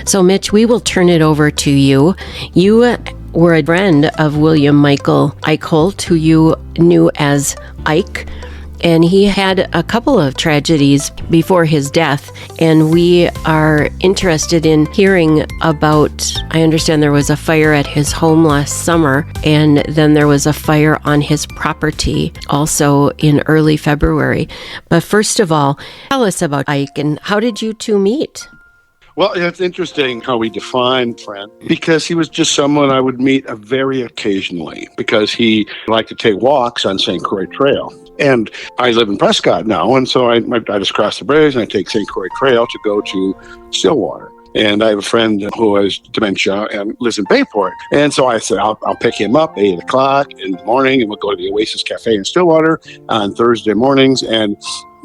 So, Mitch, we will turn it over to you. You were a friend of William Michael Eickholt, who you knew as Ike. And he had a couple of tragedies before his death, and we are interested in hearing about, I understand there was a fire at his home last summer, and then there was a fire on his property also in early February. But first of all, tell us about Ike, and how did you two meet? Well, it's interesting how we define friend, because he was just someone I would meet very occasionally, because he liked to take walks on St. Croix Trail. And I live in Prescott now, and so I just cross the bridge and I take St. Croix Trail to go to Stillwater. And I have a friend who has dementia and lives in Bayport. And so I said, I'll pick him up 8 o'clock in the morning, and we'll go to the Oasis Cafe in Stillwater on Thursday mornings and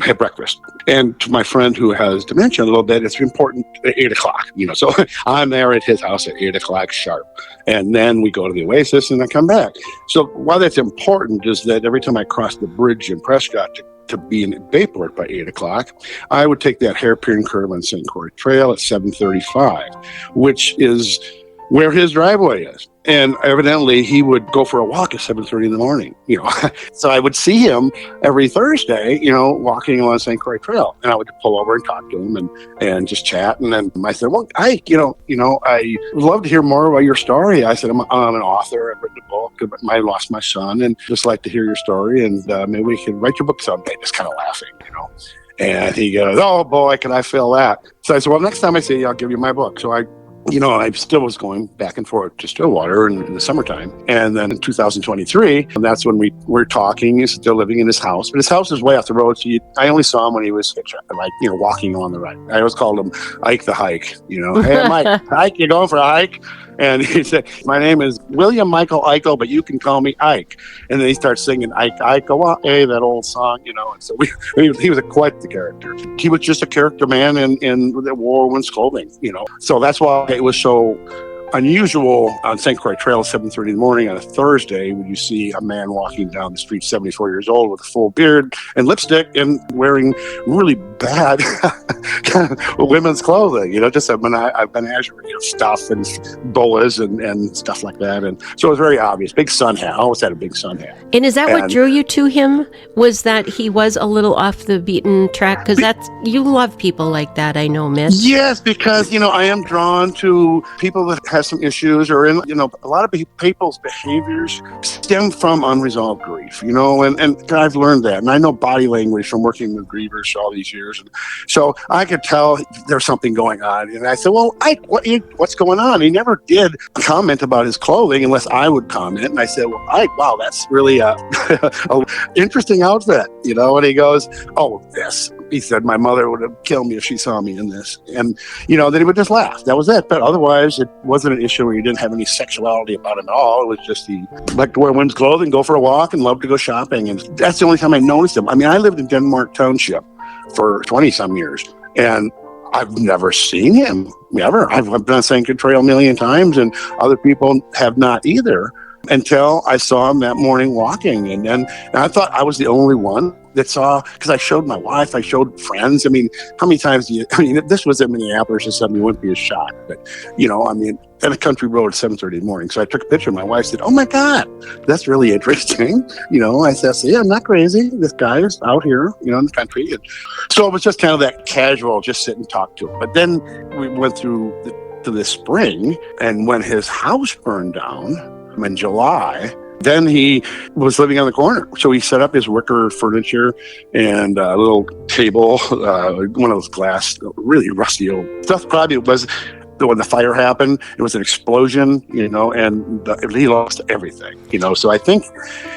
have breakfast. And to my friend who has dementia a little bit, it's important at 8 o'clock, so I'm there at his house at 8 o'clock sharp. And then we go to the Oasis and I come back. So why that's important is that every time I cross the bridge in Prescott to be in Bayport by 8 o'clock, I would take that hairpin curve on St. Croix Trail at 7:35, which is where his driveway is. And evidently he would go for a walk at 7:30 in the morning, So I would see him every Thursday, walking along St. Croix Trail. And I would pull over and talk to him and just chat. And then I said, well, Ike, I would love to hear more about your story. I said, I'm an author. I've written a book. I lost my son and just like to hear your story. And maybe we can write your book someday. Just kind of laughing, And he goes, oh boy, can I feel that? So I said, well, next time I see you, I'll give you my book. So I still was going back and forth to Stillwater in the summertime. And then in 2023, and that's when we were talking. He's still living in his house, but his house is way off the road. So I only saw him when he was walking along the right. I always called him Ike the Hike, Hey, Mike, Ike, you going for a hike? And he said, my name is William Michael Eickholt, but you can call me Ike. And then he starts singing Ike, Ike, oh, hey, that old song, And so he was quite the character. He was just a character man in the wore women's clothing, So that's why it was so unusual on St. Croix Trail at 7:30 in the morning on a Thursday when you see a man walking down the street, 74 years old, with a full beard and lipstick and wearing really bad women's clothing, just a menagerie of stuff and boas and stuff like that. And so it was very obvious. Big sun hat. I always had a big sun hat. And is that what drew you to him? Was that he was a little off the beaten track? Because you love people like that, I know, Mitch. Yes, because, I am drawn to people that have some issues, or a lot of people's behaviors stem from unresolved grief, and I've learned that, and I know body language from working with grievers all these years, and so I could tell there's something going on. And I said, well, Ike, what's going on? He never did comment about his clothing unless I would comment, and I said, well, Ike, wow, that's really a interesting outfit, and he goes, oh, this. He said, my mother would have killed me if she saw me in this. And, then he would just laugh. That was it. But otherwise, it wasn't an issue where he didn't have any sexuality about it at all. It was just he liked to wear women's clothing, go for a walk, and loved to go shopping. And that's the only time I noticed him. I mean, I lived in Denmark Township for 20-some years, and I've never seen him, ever. I've been on St. Croix Trail a million times, and other people have not either, until I saw him that morning walking. And I thought I was the only one that saw, because I showed my wife, I showed friends. I mean, how many times if this was in Minneapolis or something, you wouldn't be as shocked. But, at a country road at 7:30 in the morning. So I took a picture. My wife said, oh my God, that's really interesting. I said, see, I'm not crazy. This guy is out here, in the country. And so it was just kind of that casual, just sit and talk to him. But then we went through to the spring, and when his house burned down in July, then he was living on the corner. So he set up his wicker furniture and a little table, one of those glass, really rusty old stuff. Probably was when the fire happened, it was an explosion, and he lost everything, So I think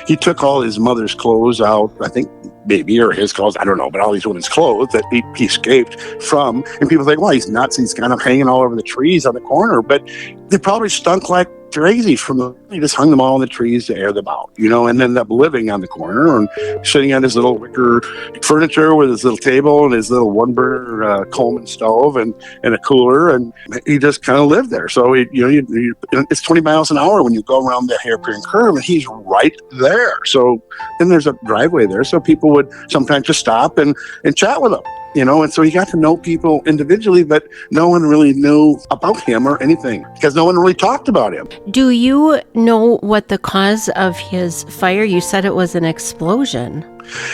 he took all his mother's clothes out, I think maybe, or his clothes, I don't know, but all these women's clothes that he escaped from. And people think, well, he's nuts. He's kind of hanging all over the trees on the corner, but they probably stunk like crazy he just hung them all in the trees to air them out, and ended up living on the corner and sitting on his little wicker furniture with his little table and his little one-burner Coleman stove and a cooler, and he just kind of lived there. So it's 20 miles an hour when you go around that hairpin curve, and he's right there. So then there's a driveway there, so people would sometimes just stop and chat with him. And so he got to know people individually, but no one really knew about him or anything because no one really talked about him. Do you know what the cause of his fire? You said it was an explosion.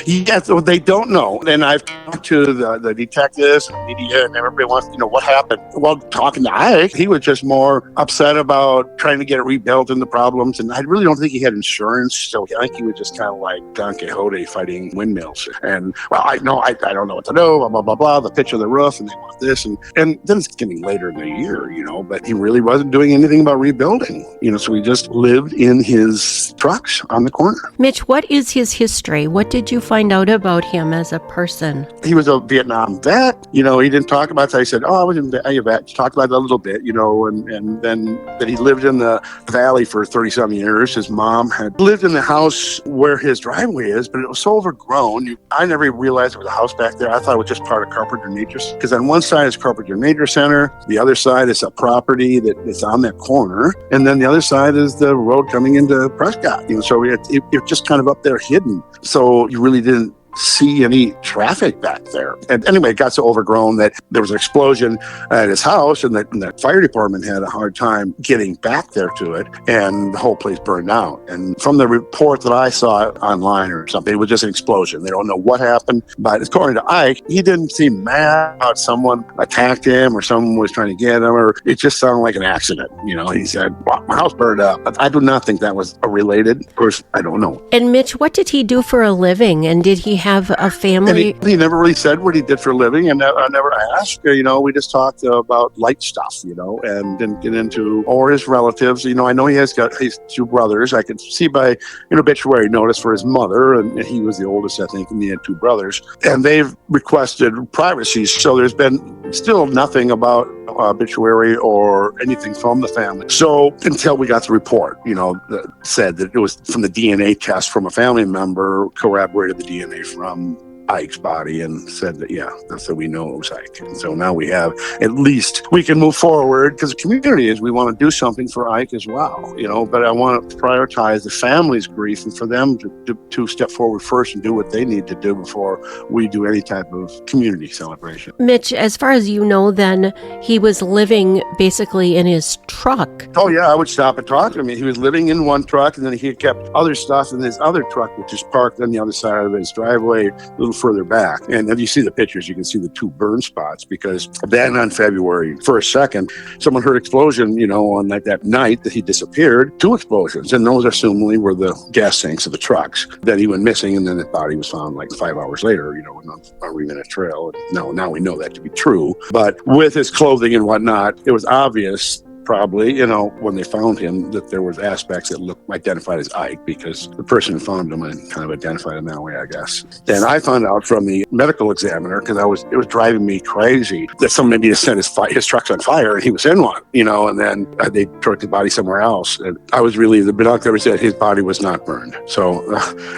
Yes, well, they don't know. And I've talked to the detectives and media, and everybody wants to know what happened. Well, talking to Ike, he was just more upset about trying to get it rebuilt and the problems. And I really don't think he had insurance. So I think he was just kind of like Don Quixote fighting windmills. And, well, I don't know what to do, blah, blah, blah, blah, the pitch of the roof, and they want this. And then it's getting later in the year, but he really wasn't doing anything about rebuilding. So he just lived in his trucks on the corner. Mitch, what is his history? What did you find out about him as a person? He was a Vietnam vet. He didn't talk about it. I said, I was a vet. He talked about it a little bit, and then that he lived in the valley for 30-some years. His mom had lived in the house where his driveway is, but it was so overgrown. I never realized there was a house back there. I thought it was just part of Carpenter Nature, because on one side is Carpenter Nature Center. The other side is a property that is on that corner. And then the other side is the road coming into Prescott. So it just kind of up there hidden. So you really didn't see any traffic back there. And anyway, it got so overgrown that there was an explosion at his house, and that fire department had a hard time getting back there to it, and the whole place burned out. And from the report that I saw online or something, it was just an explosion. They don't know what happened, but according to Ike, he didn't seem mad about someone attacked him or someone was trying to get him, or it just sounded like an accident. He said, well, my house burned up. But I do not think that was related. Of course, I don't know. And Mitch, what did he do for a living? And did he have a family? And he never really said what he did for a living, and I never asked. We just talked about light stuff, and didn't get into, or his relatives. I know he has got his two brothers. I could see by obituary notice for his mother, and he was the oldest, I think, and he had two brothers. And they've requested privacy, so there's been still nothing about obituary or anything from the family. So until we got the report, that said that it was from the DNA test from a family member, corroborated the DNA from Ike's body and said that, that's what we know it was Ike. And so now we have, at least we can move forward, because the community is, we want to do something for Ike as well, but I want to prioritize the family's grief and for them to step forward first and do what they need to do before we do any type of community celebration. Mitch, as far as you know, then he was living basically in his truck. Oh yeah, I would stop and talk to him. He was living in one truck, and then he kept other stuff in his other truck, which is parked on the other side of his driveway, a little further back. And if you see the pictures, you can see the two burn spots, because then on February 1st, 2nd, someone heard explosion, on that night that he disappeared, 2 explosions. And those assumably were the gas tanks of the trucks that he went missing. And then his body was found like 5 hours later, on a re-minute trail. Now we know that to be true. But with his clothing and whatnot, it was obvious, probably, when they found him, that there was aspects that identified as Ike, because the person who found him and kind of identified him that way, I guess. And I found out from the medical examiner, because it was driving me crazy, that somebody had set his trucks on fire, and he was in one, and then they took the body somewhere else. And I was relieved. The binocular said his body was not burned. So,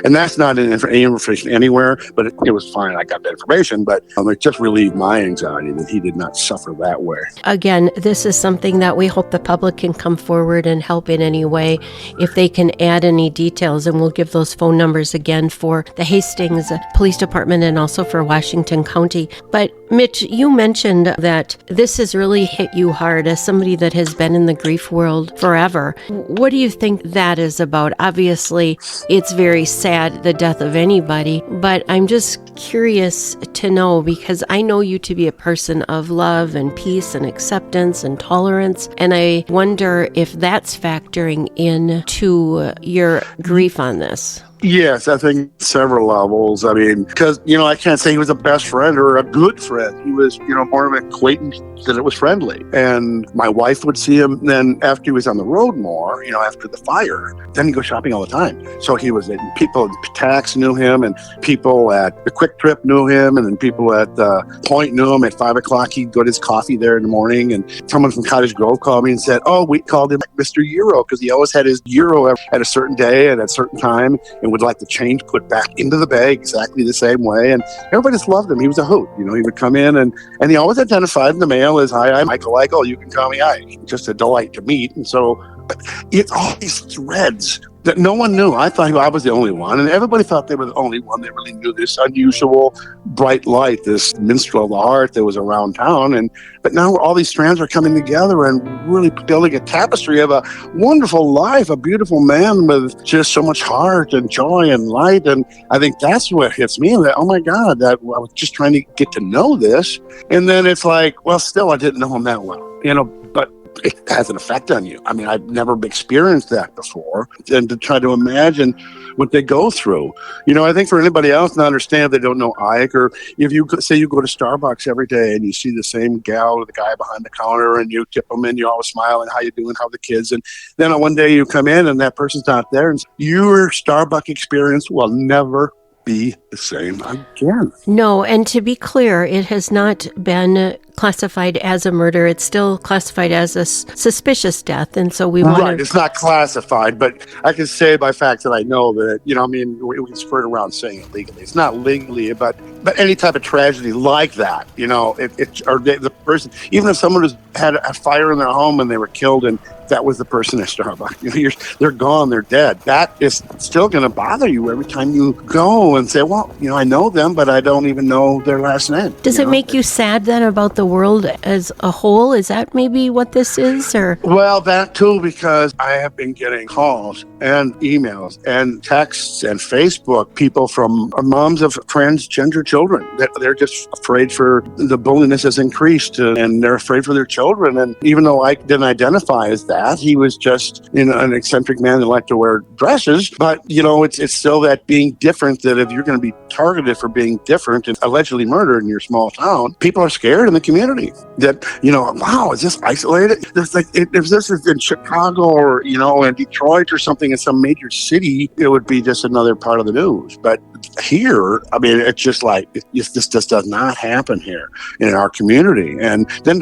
and that's not any information anywhere, but it was fine. I got that information, but it just relieved my anxiety that he did not suffer that way. Again, this is something that we hope the public can come forward and help in any way if they can add any details, and we'll give those phone numbers again for the Hastings Police Department and also for Washington County. But Mitch, you mentioned that this has really hit you hard as somebody that has been in the grief world forever. What do you think that is about? Obviously, it's very sad, the death of anybody, but I'm just curious to know, because I know you to be a person of love and peace and acceptance and tolerance, and I wonder if that's factoring into your grief on this. Yes, I think several levels. I mean, because, I can't say he was a best friend or a good friend. He was, more of an acquaintance that it was friendly. And my wife would see him then after he was on the road more, after the fire. Then he'd go shopping all the time. So people at Tax knew him, and people at the Quick Trip knew him, and then people at the Point knew him. At 5 o'clock, he'd go to his coffee there in the morning. And someone from Cottage Grove called me and said, we called him Mr. Euro, because he always had his euro at a certain day and at a certain time, and would like the change put back into the bag exactly the same way. And everybody just loved him. He was a hoot. He would come in and he always identified in the mail as, "Hi, I'm Michael Eickholt. You can call me Ike." Just a delight to meet. And so it's all these threads that no one knew. I thought I was the only one, and everybody thought they were the only one that really knew this unusual bright light, this minstrel of the heart that was around town. But now all these strands are coming together and really building a tapestry of a wonderful life, a beautiful man with just so much heart and joy and light. And I think that's what hits me. That, oh my God, that I was just trying to get to know this. And then it's like, well, still, I didn't know him that well, but it has an effect on you. I mean, I've never experienced that before. And to try to imagine what they go through. I think for anybody else to understand, they don't know Ike, or if you say you go to Starbucks every day and you see the same gal or the guy behind the counter and you tip them and you always smile and how you doing, how the kids, and then one day you come in and that person's not there, and your Starbucks experience will never be the same again. No, and to be clear, it has not been classified as a murder. It's still classified as a suspicious death, and so we want Right, it's not classified, but I can say by fact that I know that, we skirt around saying it legally. It's not legally, but any type of tragedy like that, the person, even if someone had a fire in their home and they were killed and that was the person at Starbucks, they're gone, they're dead. That is still going to bother you every time you go and say, well, I know them, but I don't even know their last name. Does it make you sad then about the world as a whole? Is that maybe what this is? Or Well, that too, because I have been getting calls and emails and texts and Facebook, people from moms of transgender children that they're just afraid for the bulliness has increased and they're afraid for their children. And even though I didn't identify as that, he was just an eccentric man that liked to wear dresses. But, it's still that being different, that if you're going to be targeted for being different and allegedly murdered in your small town, people are scared in the community that, wow, is this isolated? It's like, if this is in Chicago or, in Detroit or something in some major city, it would be just another part of the news. But here, I mean, it's just like, this just does not happen here in our community. And then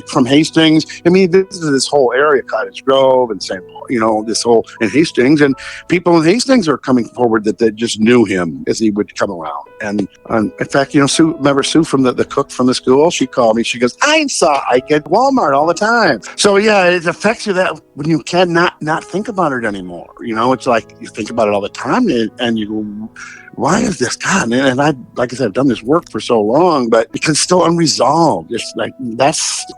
from Hastings, I mean, this is this whole area, Cottage Grove and St. Paul, this whole in Hastings, and people in Hastings are coming forward that they just knew him as he would come around. And in fact, Sue, remember Sue from the cook from the school? She called me. She goes, I saw Ike at Walmart all the time. So yeah, it affects you that when you cannot not think about it anymore. It's like you think about it all the time, and you go, why is this God? And I, like I said, I've done this work for so long, but it's still unresolved. It's like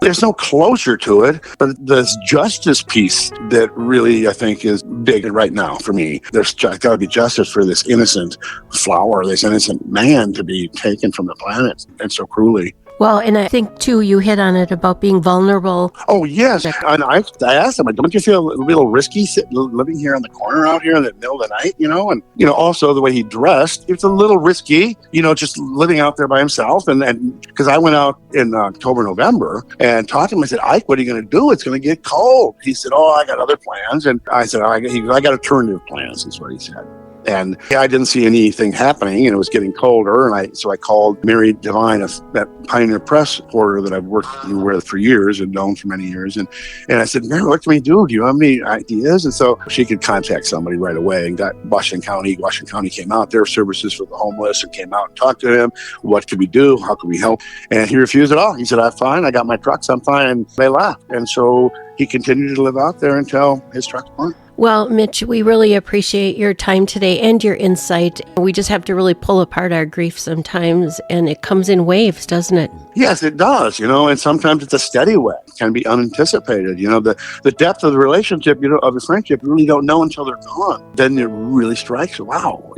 there's no closure to it. But this justice piece that really I think is big right now for me. There's got to be justice for this innocent flower, this innocent man to be taken from the planet and so cruelly. Well, and I think, too, you hit on it about being vulnerable. Oh, yes. And I asked him, don't you feel a little risky living here on the corner out here in the middle of the night, And, also the way he dressed, it's a little risky, just living out there by himself. And because I went out in October, November and talked to him. I said, Ike, what are you going to do? It's going to get cold. He said, oh, I got other plans. And I said, I got alternative plans, is what he said. And I didn't see anything happening, and it was getting colder. And so I called Mary Devine, that Pioneer Press reporter that I've worked with for years and known for many years. And I said, Mary, what can we do? Do you have any ideas? And so she could contact somebody right away, and got Washington County. Washington County came out, their services for the homeless, and came out and talked to him. What could we do? How could we help? And he refused it all. He said, I'm fine. I got my trucks. I'm fine. And they left. And so he continued to live out there until his trucks weren't. Well, Mitch, we really appreciate your time today and your insight. We just have to really pull apart our grief sometimes, and it comes in waves, doesn't it? Yes, it does, and sometimes it's a steady wave. It can be unanticipated. The depth of the relationship, of the friendship, you really don't know until they're gone. Then it really strikes you. Wow,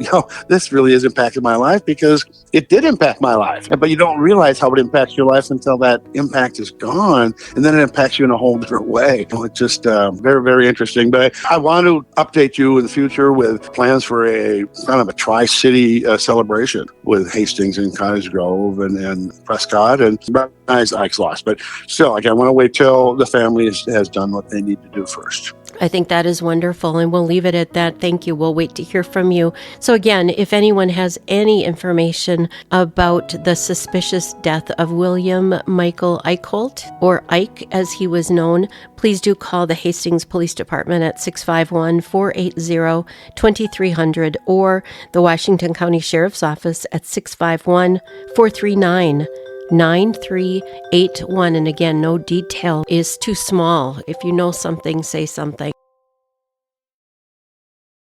this really has impacted my life, because it did impact my life. But you don't realize how it impacts your life until that impact is gone, and then it impacts you in a whole different way. It's just very, very interesting. But I want to update you in the future with plans for a kind of a tri-city celebration with Hastings and Cottage Grove and Prescott, and recognize Ike's loss. But still, I want to wait till the family has done what they need to do first. I think that is wonderful, and we'll leave it at that. Thank you. We'll wait to hear from you. So again, if anyone has any information about the suspicious death of William Michael Eickholt, or Ike as he was known, please do call the Hastings Police Department at 651-480-2300 or the Washington County Sheriff's Office at 651-439-9381. And again, no detail is too small. If you know something, say something.